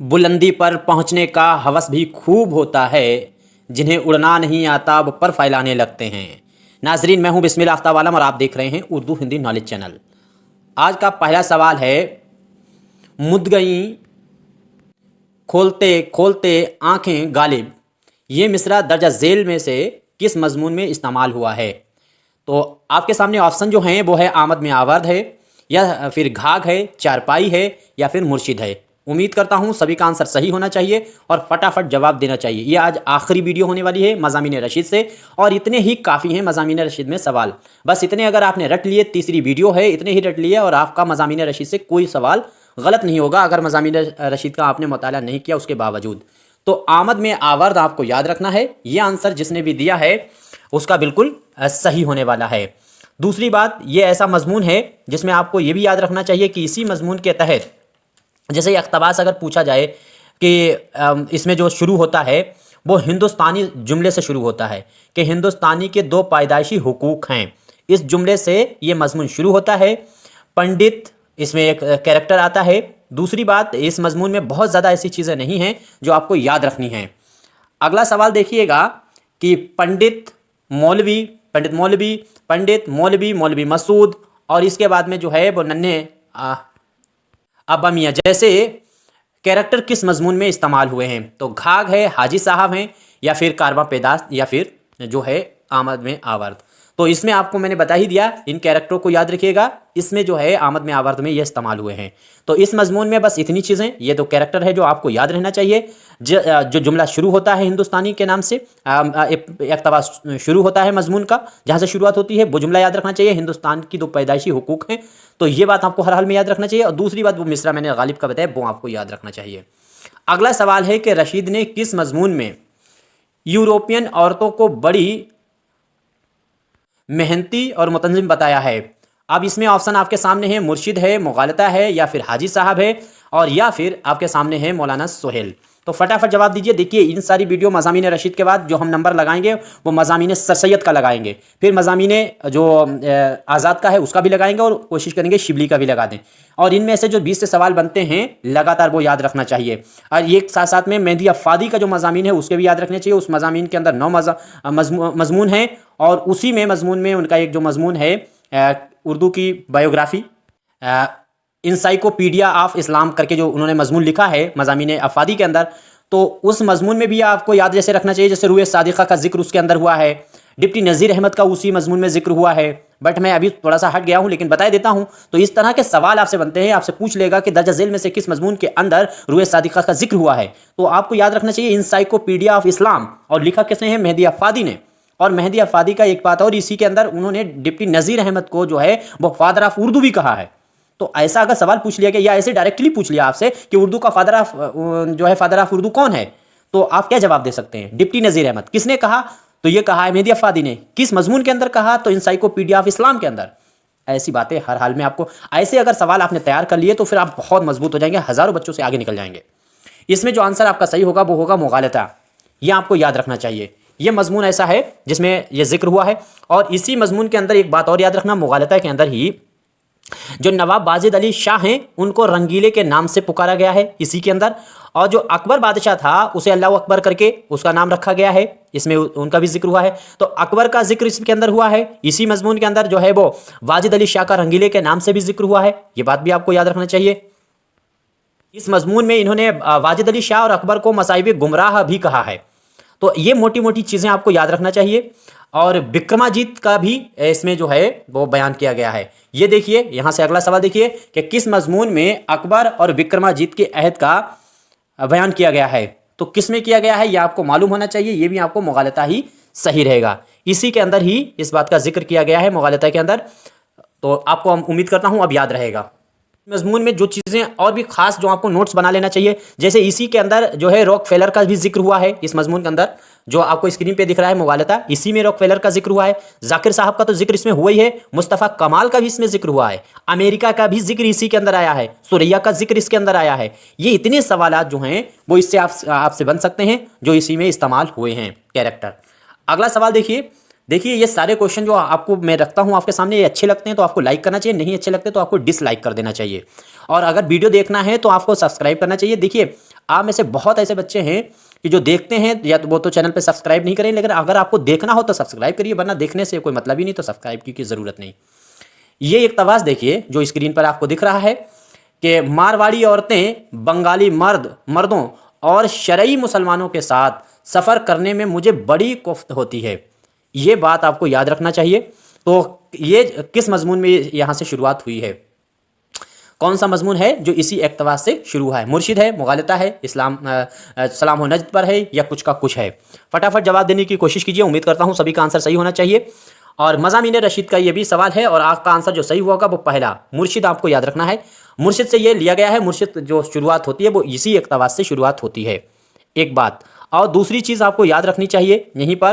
बुलंदी पर पहुंचने का हवस भी खूब होता है, जिन्हें उड़ना नहीं आता वो पर फैलाने लगते हैं। नाजरीन, मैं हूं बिस्मिल आफ्ताब आलम और आप देख रहे हैं उर्दू हिंदी नॉलेज चैनल। आज का पहला सवाल है, मुद्दई खोलते खोलते आंखें गालिब, ये मिसरा दर्जा झेल में से किस मजमून में इस्तेमाल हुआ है? तो आपके सामने ऑप्शन जो हैं वो है आमद में आवर्द है, या फिर घाघ है, चारपाई है, या फिर मुर्शिद है। उम्मीद करता हूं सभी का आंसर सही होना चाहिए और फटाफट जवाब देना चाहिए। ये आज आखिरी वीडियो होने वाली है मज़ामीन रशीद से, और इतने ही काफ़ी हैं मज़ामीन रशीद में सवाल। बस इतने अगर आपने रट लिए, तीसरी वीडियो है, इतने ही रट लिए और आपका मज़ामीन रशीद से कोई सवाल गलत नहीं होगा अगर मज़ामीन रशीद का आपने मुताला नहीं किया उसके बावजूद। तो आमद में आवर्द आपको याद रखना है, ये आंसर जिसने भी दिया है उसका बिल्कुल सही होने वाला है। दूसरी बात, ये ऐसा मजमून है जिसमें आपको ये भी याद रखना चाहिए कि इसी मजमून के तहत जैसे इक़्तिबास अगर पूछा जाए कि इसमें जो शुरू होता है वो हिंदुस्तानी जुमले से शुरू होता है कि हिंदुस्तानी के दो पैदाइशी हुकूक हैं, इस जुमले से ये मजमून शुरू होता है। पंडित इसमें एक कैरेक्टर आता है। दूसरी बात, इस मजमून में बहुत ज़्यादा ऐसी चीज़ें नहीं हैं जो आपको याद रखनी हैं। अगला सवाल देखिएगा कि पंडित मौलवी, पंडित मौलवी, पंडित मौलवी, मौलवी मसूद, और इसके बाद में जो है वो नन्हे अब्बा मियाँ जैसे कैरेक्टर किस मजमून में इस्तेमाल हुए हैं? तो घाघ है, हाजी साहब हैं, या फिर कारवा पेदास, या फिर जो है आमद में आवर्द। तो इसमें आपको मैंने बता ही दिया, इन कैरेक्टरों को याद रखिएगा। इसमें जो है आमद में आवर्द में ये इस्तेमाल हुए हैं। तो इस मजमून में बस इतनी चीज़ें, ये दो कैरेक्टर है जो आपको याद रहना चाहिए। जो जुमला शुरू होता है हिंदुस्तानी के नाम से, इक़्तिबास शुरू होता है मजमून का, जहाँ से शुरुआत होती है वो जुमला याद रखना चाहिए। हिंदुस्तान की दो पैदाइशी हुकूक हैं, तो ये बात आपको हर हाल में याद रखना चाहिए। और दूसरी बात, वो मिसरा मैंने गालिब का बताया, वो आपको याद रखना चाहिए। अगला सवाल है कि रशीद ने किस मजमून में यूरोपियन औरतों को बड़ी मेहनती और मुतज़्ज़िम बताया है? अब इसमें ऑप्शन आपके सामने है, मुर्शिद है, मुगालता है, या फिर हाजी साहब है, और या फिर आपके सामने है मौलाना सोहेल। तो फटाफट जवाब दीजिए। देखिए, इन सारी वीडियो मज़ामीन रशीद के बाद जो हम नंबर लगाएंगे वो मज़ामीन सर सैयद का लगाएंगे, फिर मज़ामीन जो आज़ाद का है उसका भी लगाएंगे, और कोशिश करेंगे शिबली का भी लगा दें। और इनमें से जो 20 से सवाल बनते हैं लगातार, वो याद रखना चाहिए। और ये साथ साथ में मेहदी अफ़ादी का जो मज़ामीन है उसके भी याद रखने चाहिए। उस मज़ामीन के अंदर 9 मज़मून हैं, और उसी में मज़मून में उनका एक जो मज़मून है उर्दू की बायोग्राफ़ी, इंसाइक्लोपीडिया ऑफ इस्लाम करके जो उन्होंने मजमून लिखा है मज़ामीन अफ़ादी के अंदर, तो उस मजमून में भी आपको याद जैसे रखना चाहिए। जैसे रूए सादिक़ा का जिक्र उसके अंदर हुआ है, डिप्टी नज़ीर अहमद का उसी मजमून में जिक्र हुआ है, बट मैं अभी थोड़ा सा हट गया हूँ लेकिन बता देता हूँ। तो इस तरह के सवाल आपसे बनते हैं, आपसे पूछ लेगा कि दर्जा झेल में से किस मजमून के अंदर रूए सादिक़ा का जिक्र हुआ है, तो आपको याद रखना चाहिए इंसाइक्लोपीडिया ऑफ इस्लाम। और लिखा किसने है? मेहदी अफ़ादी ने। और मेहदी अफ़ादी का एक बात और, इसी के अंदर उन्होंने डिप्टी नज़ीर अहमद को जो है वो फादर ऑफ उर्दू भी कहा है। तो ऐसा अगर सवाल पूछ लिया गया या ऐसे डायरेक्टली पूछ लिया आपसे कि उर्दू का फादर ऑफ जो है फादर ऑफ उर्दू कौन है, तो आप क्या जवाब दे सकते हैं? डिप्टी नज़ीर अहमद। किसने कहा? तो ये कहा है मेहदी अफ़ादी ने। किस मजमून के अंदर कहा? तो इंसाइक्लोपीडिया ऑफ इस्लाम के अंदर। ऐसी बातें हर हाल में आपको, ऐसे अगर सवाल आपने तैयार कर लिए तो फिर आप बहुत मजबूत हो जाएंगे, हज़ारों बच्चों से आगे निकल जाएंगे। इसमें जो आंसर आपका सही होगा वो होगा मुगालता। यह आपको याद रखना चाहिए। यह मजमून ऐसा है जिसमें यह जिक्र हुआ है। और इसी मजमून के अंदर एक बात और याद रखना, मुगालता के अंदर ही जो नवाब वाजिद अली शाह हैं उनको रंगीले के नाम से पुकारा गया है इसी के अंदर। और जो अकबर बादशाह था उसे अल्लाह अकबर करके उसका नाम रखा गया है, इसमें उनका भी जिक्र हुआ है। तो अकबर का जिक्र इसके अंदर हुआ है। इसी मजमून के अंदर जो है वो वाजिद अली शाह का रंगीले के नाम से भी जिक्र हुआ है। ये बात भी आपको याद रखना चाहिए। इस मजमून में इन्होंने वाजिद अली शाह और अकबर को मसाइब गुमराह भी कहा है। तो ये मोटी मोटी चीज़ें आपको याद रखना चाहिए। और विक्रमाजीत का भी इसमें जो है वो बयान किया गया है। ये देखिए, यहाँ से अगला सवाल देखिए कि किस मजमून में अकबर और विक्रमाजीत के अहद का बयान किया गया है? तो किस में किया गया है ये आपको मालूम होना चाहिए। ये भी आपको मुगालता ही सही रहेगा। इसी के अंदर ही इस बात का जिक्र किया गया है मुगालता के अंदर। तो आपको उम्मीद करता हूँ अब याद रहेगा। मजमून में जो चीज़ें और भी खास जो आपको नोट्स बना लेना चाहिए, जैसे इसी के अंदर जो है रॉक फेलर का भी जिक्र हुआ है। इस मजमून के अंदर जो आपको स्क्रीन पे दिख रहा है मुगालता, इसी में रॉक फेलर का जिक्र हुआ है। जाकिर साहब का तो जिक्र इसमें हुआ ही है। मुस्तफ़ा कमाल का भी इसमें जिक्र हुआ है। अमेरिका का भी जिक्र इसी के अंदर आया है। सुरैया का जिक्र इसके अंदर आया है। ये इतने सवाल जो हैं वो इससे आपसे बन सकते हैं जो इसी में इस्तेमाल हुए हैं कैरेक्टर। अगला सवाल देखिए। देखिए, ये सारे क्वेश्चन जो आपको मैं रखता हूँ आपके सामने, ये अच्छे लगते हैं तो आपको लाइक करना चाहिए, नहीं अच्छे लगते तो आपको डिसलाइक कर देना चाहिए। और अगर वीडियो देखना है तो आपको सब्सक्राइब करना चाहिए। देखिए, आप में से बहुत ऐसे बच्चे हैं कि जो देखते हैं या तो वो तो चैनल पे सब्सक्राइब नहीं करें, लेकिन अगर आपको देखना हो तो सब्सक्राइब करिए, वरना देखने से कोई मतलब ही नहीं, तो सब्सक्राइब की ज़रूरत नहीं। ये इक़्तिबास देखिए जो स्क्रीन पर आपको दिख रहा है कि मारवाड़ी औरतें बंगाली मर्दों और शरई मुसलमानों के साथ सफ़र करने में मुझे बड़ी कोफ्त होती है। ये बात आपको याद रखना चाहिए। तो ये किस मजमून में यहाँ से शुरुआत हुई है, कौन सा मजमून है जो इसी इक़्तिबास से शुरू हुआ है? मुर्शिद है, मुगालता है, इस्लाम सलाम हो नज्द पर है, या कुछ का कुछ है? फटाफट जवाब देने की कोशिश कीजिए। उम्मीद करता हूँ सभी का आंसर सही होना चाहिए। और मज़ामीन रशीद का ये भी सवाल है और आपका आंसर जो सही होगा वो पहला मुर्शिद आपको याद रखना है। मुर्शिद से ये लिया गया है, मुर्शिद जो शुरुआत होती है वो इसी इक़्तिबास से शुरुआत होती है, एक बात। और दूसरी चीज़ आपको याद रखनी चाहिए यहीं पर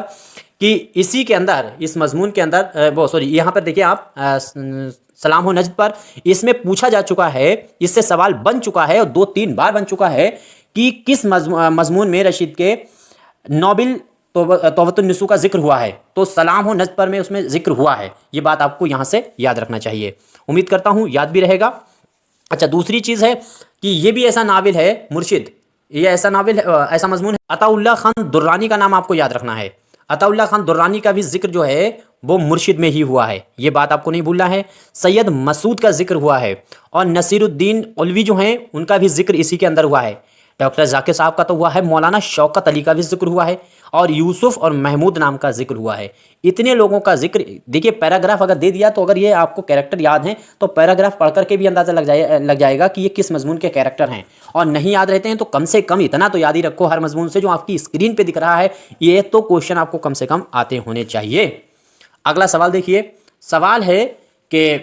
कि इसी के अंदर, इस मजमून के अंदर वो सॉरी यहाँ पर देखिए आप सलाम हो नज्द पर, इसमें पूछा जा चुका है, इससे सवाल बन चुका है और 2-3 बार बन चुका है कि किस मजमून में रशीद के नोबिल तौबतुन्निसू का जिक्र हुआ है। तो सलाम हो नज्द पर में उसमें जिक्र हुआ है। ये बात आपको यहाँ से याद रखना चाहिए। उम्मीद करता हूँ याद भी रहेगा। अच्छा, दूसरी चीज़ है कि ये भी ऐसा नाविल है मुर्शिद, ये ऐसा नाविल ऐसा मजमून है। अताउल्लाह खान दुर्रानी का नाम आपको याद रखना है। अताउल्लाह खान दुर्रानी का भी जिक्र जो है वो मुर्शिद में ही हुआ है, ये बात आपको नहीं भूलना है। सैयद मसूद का जिक्र हुआ है और नसीरुद्दीन उलवी जो हैं उनका भी जिक्र इसी के अंदर हुआ है। डॉक्टर जाकिर साहब का तो हुआ है, मौलाना शौकत अली का भी जिक्र हुआ है और यूसुफ और महमूद नाम का जिक्र हुआ है। इतने लोगों का जिक्र, देखिए पैराग्राफ अगर दे दिया तो अगर ये आपको कैरेक्टर याद हैं तो पैराग्राफ पढ़ करके भी अंदाज़ा लग जाएगा कि ये किस मजमून के कैरेक्टर हैं। और नहीं याद रहते हैं तो कम से कम इतना तो याद ही रखो हर मजमून से, जो आपकी स्क्रीन पर दिख रहा है ये तो क्वेश्चन आपको कम से कम आते होने चाहिए। अगला सवाल देखिए, सवाल है कि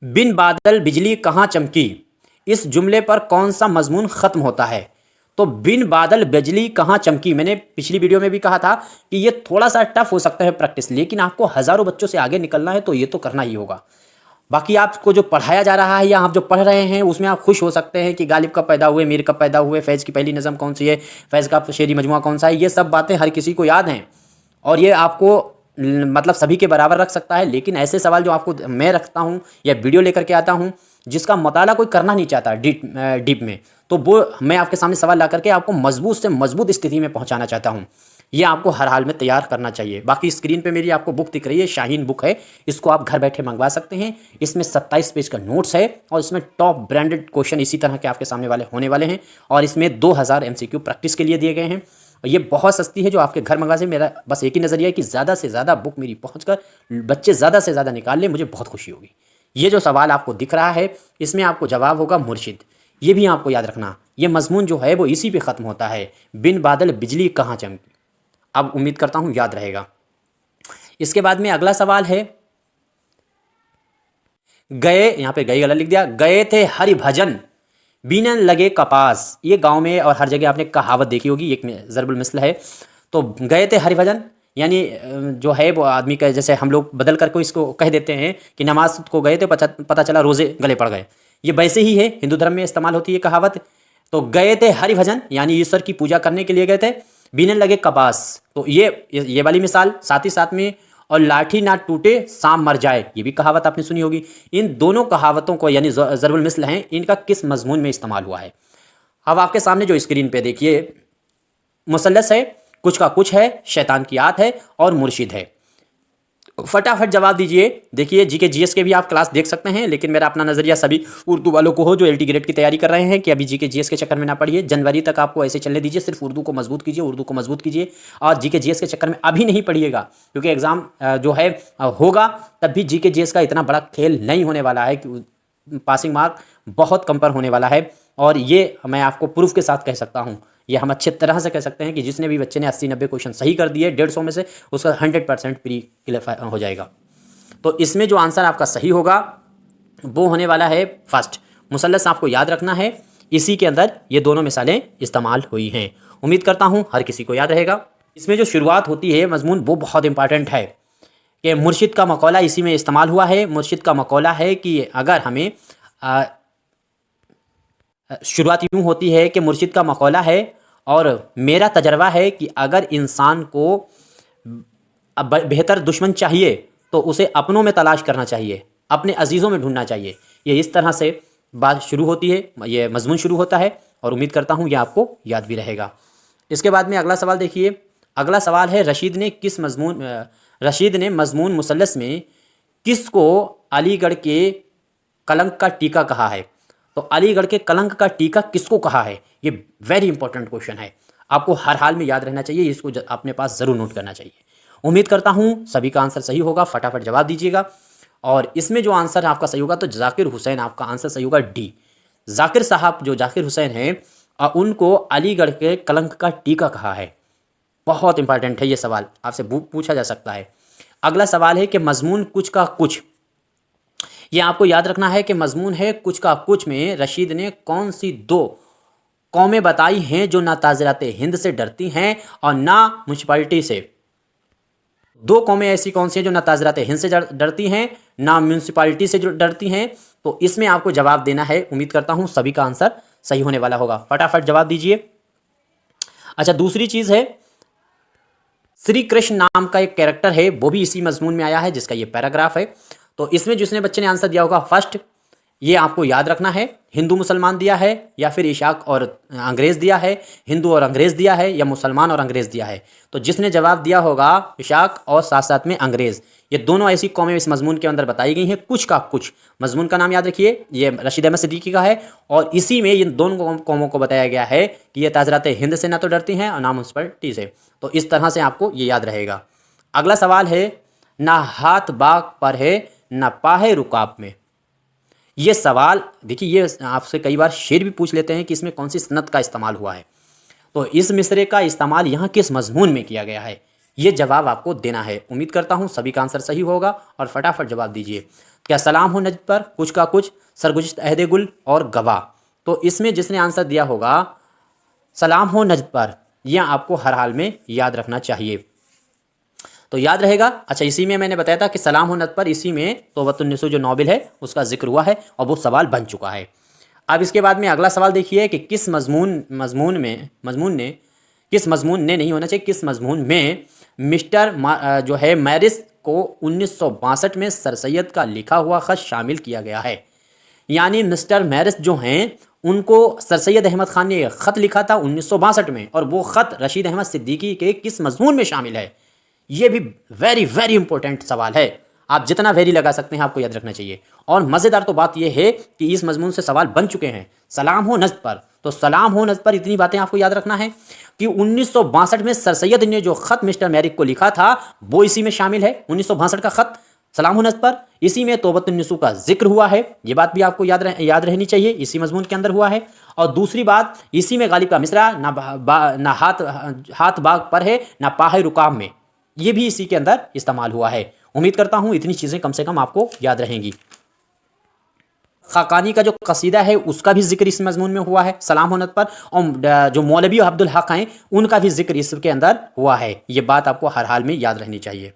बिन बादल बिजली कहाँ चमकी, इस जुमले पर कौन सा मजमून ख़त्म होता है? तो बिन बादल बिजली कहाँ चमकी, मैंने पिछली वीडियो में भी कहा था कि ये थोड़ा सा टफ हो सकता है प्रैक्टिस, लेकिन आपको हज़ारों बच्चों से आगे निकलना है तो ये तो करना ही होगा। बाकी आपको जो पढ़ाया जा रहा है या आप जो पढ़ रहे हैं उसमें आप खुश हो सकते हैं कि गालिब कब पैदा हुए, मीर कब पैदा हुए, फैज़ की पहली नज़म कौन सी है, फैज़ का शेरी मजमुआ कौन सा है, ये सब बातें हर किसी को याद हैं और ये आपको मतलब सभी के बराबर रख सकता है। लेकिन ऐसे सवाल जो आपको मैं रखता हूँ या वीडियो लेकर के आता हूँ जिसका मुताला कोई करना नहीं चाहता डीप में, तो वो मैं आपके सामने सवाल ला करके आपको मजबूत से मजबूत स्थिति में पहुँचाना चाहता हूँ। ये आपको हर हाल में तैयार करना चाहिए। बाकी स्क्रीन पे मेरी आपको बुक दिख रही है, शाहीन बुक है, इसको आप घर बैठे मंगवा सकते हैं। इसमें 27 पेज का नोट्स है और इसमें टॉप ब्रांडेड क्वेश्चन इसी तरह के आपके सामने वाले होने वाले हैं और इसमें 2000 MCQ प्रैक्टिस के लिए दिए गए हैं। ये बहुत सस्ती है जो आपके घर मंगा से। मेरा बस एक ही नज़रिया है कि ज़्यादा से ज़्यादा बुक मेरी पहुँचकर बच्चे ज़्यादा से ज़्यादा निकाल लें, मुझे बहुत खुशी होगी। ये जो सवाल आपको दिख रहा है इसमें आपको जवाब होगा मुर्शिद। ये भी आपको याद रखना, ये मजमून जो है वो इसी पे ख़त्म होता है, बिन बादल बिजली कहाँ चमकी। अब उम्मीद करता हूँ याद रहेगा। इसके बाद में अगला सवाल है, गए, यहाँ पे गए गलत लिख दिया, गए थे हरि भजन बीनन लगे कपास। ये गांव में और हर जगह आपने कहावत देखी होगी, एक ज़रबुल मिसल है। तो गए थे हरि भजन यानी जो है वो आदमी का, जैसे हम लोग बदल कर को इसको कह देते हैं कि नमाज को गए थे पता चला रोज़े गले पड़ गए, ये वैसे ही है, हिंदू धर्म में इस्तेमाल होती है कहावत। तो गए थे हरि भजन यानी ईश्वर की पूजा करने के लिए गए थे, बीनन लगे कपास, तो ये वाली मिसाल, साथ ही साथ में और लाठी ना टूटे सांप मर जाए, ये भी कहावत आपने सुनी होगी। इन दोनों कहावतों को यानी ज़रबुल मिसल हैं, इनका किस मजमून में इस्तेमाल हुआ है? अब आपके सामने जो स्क्रीन पे देखिए मुसल्लस है, कुछ का कुछ है, शैतान की आत है और मुर्शिद है। फटाफट जवाब दीजिए। देखिए जीके जीएस के भी आप क्लास देख सकते हैं, लेकिन मेरा अपना नज़रिया सभी उर्दू वालों को हो जो LT ग्रेड की तैयारी कर रहे हैं कि अभी जीके जीएस के चक्कर में ना पड़िए, जनवरी तक आपको ऐसे चलने दीजिए, सिर्फ उर्दू को मजबूत कीजिए, उर्दू को मजबूत कीजिए और जीके जीएस के चक्कर में अभी नहीं पड़िएगा, क्योंकि एग्ज़ाम जो है होगा तब भी जीके जीएस का इतना बड़ा खेल नहीं होने वाला है कि पासिंग मार्क बहुत कम पर होने वाला है। और ये मैं आपको प्रूफ के साथ कह सकता हूँ, ये हम अच्छे तरह से कह सकते हैं कि जिसने भी बच्चे ने 80-90 क्वेश्चन सही कर दिए 150 में से, उसका 100% प्री क्लियर हो जाएगा। तो इसमें जो आंसर आपका सही होगा वो होने वाला है फर्स्ट मुसल्लस। आपको याद रखना है, इसी के अंदर ये दोनों मिसालें इस्तेमाल हुई हैं। उम्मीद करता हूँ हर किसी को याद रहेगा। इसमें जो शुरुआत होती है मजमून वो बहुत इंपॉर्टेंट है कि मुर्शिद का मकौला इसी में इस्तेमाल हुआ है। मुर्शिद का मकौला है कि अगर हमें शुरुआत यूँ होती है कि मुर्शिद का मकौला है और मेरा तजर्बा है कि अगर इंसान को बेहतर दुश्मन चाहिए तो उसे अपनों में तलाश करना चाहिए, अपने अजीज़ों में ढूंढना चाहिए। ये इस तरह से बात शुरू होती है, ये मजमून शुरू होता है, और उम्मीद करता हूँ ये आपको याद भी रहेगा। इसके बाद में अगला सवाल देखिए। अगला सवाल है, रशीद ने मजमून मुसल्लस में किसको अलीगढ़ के कलंक का टीका कहा है? तो अलीगढ़ के कलंक का टीका किसको कहा है? ये वेरी इंपॉर्टेंट क्वेश्चन है, आपको हर हाल में याद रहना चाहिए, इसको अपने पास ज़रूर नोट करना चाहिए। उम्मीद करता हूँ सभी का आंसर सही होगा, फटाफट जवाब दीजिएगा। और इसमें जो आंसर आपका सही होगा, तो जाकिर हुसैन आपका आंसर सही होगा, डी। जाकिर साहब जो जाकिर हुसैन हैं, उनको अलीगढ़ के कलंक का टीका कहा है। बहुत इंपॉर्टेंट है ये सवाल, आपसे पूछा जा सकता है। अगला सवाल है कि मजमून कुछ का कुछ, ये आपको याद रखना है कि मजमून है कुछ का कुछ में रशीद ने कौन सी दो कौमें बताई हैं जो ना ताज़राते हिंद से डरती हैं और ना म्यूनसिपालिटी से। दो कौमें ऐसी कौन सी हैं जो ना ताज़राते हिंद से डरती हैं, ना म्यूनसिपालिटी से जो डरती हैं? तो इसमें आपको जवाब देना है। उम्मीद करता हूं सभी का आंसर सही होने वाला होगा, फटाफट जवाब दीजिए। अच्छा, दूसरी चीज़ है, श्री कृष्ण नाम का एक कैरेक्टर है, वो भी इसी मजमून में आया है, जिसका ये पैराग्राफ है। तो इसमें जिसने बच्चे ने आंसर दिया होगा फर्स्ट, ये आपको याद रखना है, हिंदू मुसलमान दिया है या फिर इशाक और अंग्रेज़ दिया है, हिंदू और अंग्रेज़ दिया है या मुसलमान और अंग्रेज़ दिया है। तो जिसने जवाब दिया होगा इशाक और साथ साथ में अंग्रेज़, ये दोनों ऐसी कौमें इस मजमून के अंदर बताई गई हैं। कुछ का कुछ मजमून का नाम याद रखिए, ये रशीद अहमद सिद्दीकी का है, और इसी में इन दोनों कौमों को बताया गया है कि ये ताज़रात हिंद से ना तो डरती हैं और ना म्यूनसिपलिटी से। तो इस तरह से आपको ये याद रहेगा। अगला सवाल है, ना हाथ बाग पर है ना पाहे रुकाब में। ये सवाल देखिए, ये आपसे कई बार शेर भी पूछ लेते हैं कि इसमें कौन सी सनत का इस्तेमाल हुआ है। तो इस मिसरे का इस्तेमाल यहाँ किस मजमून में किया गया है, ये जवाब आपको देना है। उम्मीद करता हूँ सभी का आंसर सही होगा, और फटाफट जवाब दीजिए। क्या सलाम हो नजद पर, कुछ का कुछ, सरगुज़िश्त अहद गुल और गवाह? तो इसमें जिसने आंसर दिया होगा सलाम हो नजद पर, यह आपको हर हाल में याद रखना चाहिए, तो याद रहेगा। अच्छा, इसी में मैंने बताया था कि सलाम हो नजद पर, इसी में तौबतुन्निसो जो नॉवेल है उसका जिक्र हुआ है और वो सवाल बन चुका है। अब इसके बाद में अगला सवाल देखिए कि किस मजमून ने नहीं होना चाहिए, किस मजमून में मिस्टर जो है मैरिस को 1962 में सर सैयद का लिखा हुआ ख़त शामिल किया गया है। यानी मिस्टर मैरिस जो हैं, उनको सर सैयद अहमद ख़ान ने ख़त लिखा था 1962 में, और वो ख़त रशीद अहमद सिद्दीकी के किस मजमून में शामिल है? ये भी वेरी वेरी इंपॉर्टेंट सवाल है, आप जितना वेरी लगा सकते हैं आपको याद रखना चाहिए। और मज़ेदार तो बात यह है कि इस मजमून से सवाल बन चुके हैं। सलाम हो नज़्द पर, तो सलाम हो नज़्द पर इतनी बातें आपको याद रखना है कि 1962 में सर सैयद ने जो ख़त मिस्टर मैरिक को लिखा था वो इसी में शामिल है। 1962 का ख़त सलाम हो नज़्द पर, इसी में तौबतुन्निसो का जिक्र हुआ है, ये बात भी आपको याद रहनी चाहिए, इसी मजमून के अंदर हुआ है। और दूसरी बात, इसी में गालिब का मिसरा ना हाथ बाग पर है ना पाहे रुकाब में, ये भी इसी के अंदर इस्तेमाल हुआ है। उम्मीद करता हूँ इतनी चीज़ें कम से कम आपको याद रहेंगी। खाकानी का जो कसीदा है उसका भी जिक्र इस मजमून में हुआ है, सलाम हो नज़्द पर, और जो मौलवी अब्दुल हक हैं उनका भी जिक्र इसके अंदर हुआ है। ये बात आपको हर हाल में याद रहनी चाहिए,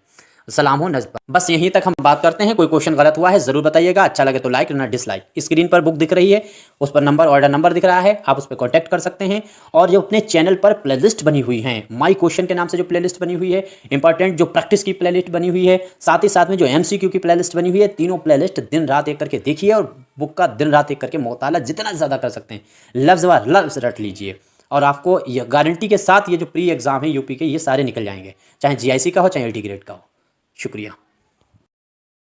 सलाम हो नज़्द पर। बस यहीं तक हम बात करते हैं। कोई क्वेश्चन गलत हुआ है ज़रूर बताइएगा, अच्छा लगे तो लाइक, ना डिसलाइक। स्क्रीन पर बुक दिख रही है, उस पर ऑर्डर नंबर दिख रहा है, आप उस पर कॉन्टैक्ट कर सकते हैं। और जो अपने चैनल पर प्लेलिस्ट बनी हुई हैं, माई क्वेश्चन के नाम से जो प्लेलिस्ट बनी हुई है, इंपॉर्टेंट जो प्रैक्टिस की प्लेलिस्ट बनी हुई है, साथ ही साथ में जो MCQ की प्लेलिस्ट बनी हुई है, तीनों प्लेलिस्ट दिन रात एक करके देखिए, और बुक का दिन रात एक करके मुताला जितना ज़्यादा कर सकते हैं, लफ्ज़ व लफ्ज़ रट लीजिए, और आपको ये गारंटी के साथ ये जो प्री एग्ज़ाम है UP के, ये सारे निकल जाएंगे, चाहे GIC का हो चाहे LT ग्रेड का हो। शुक्रिया।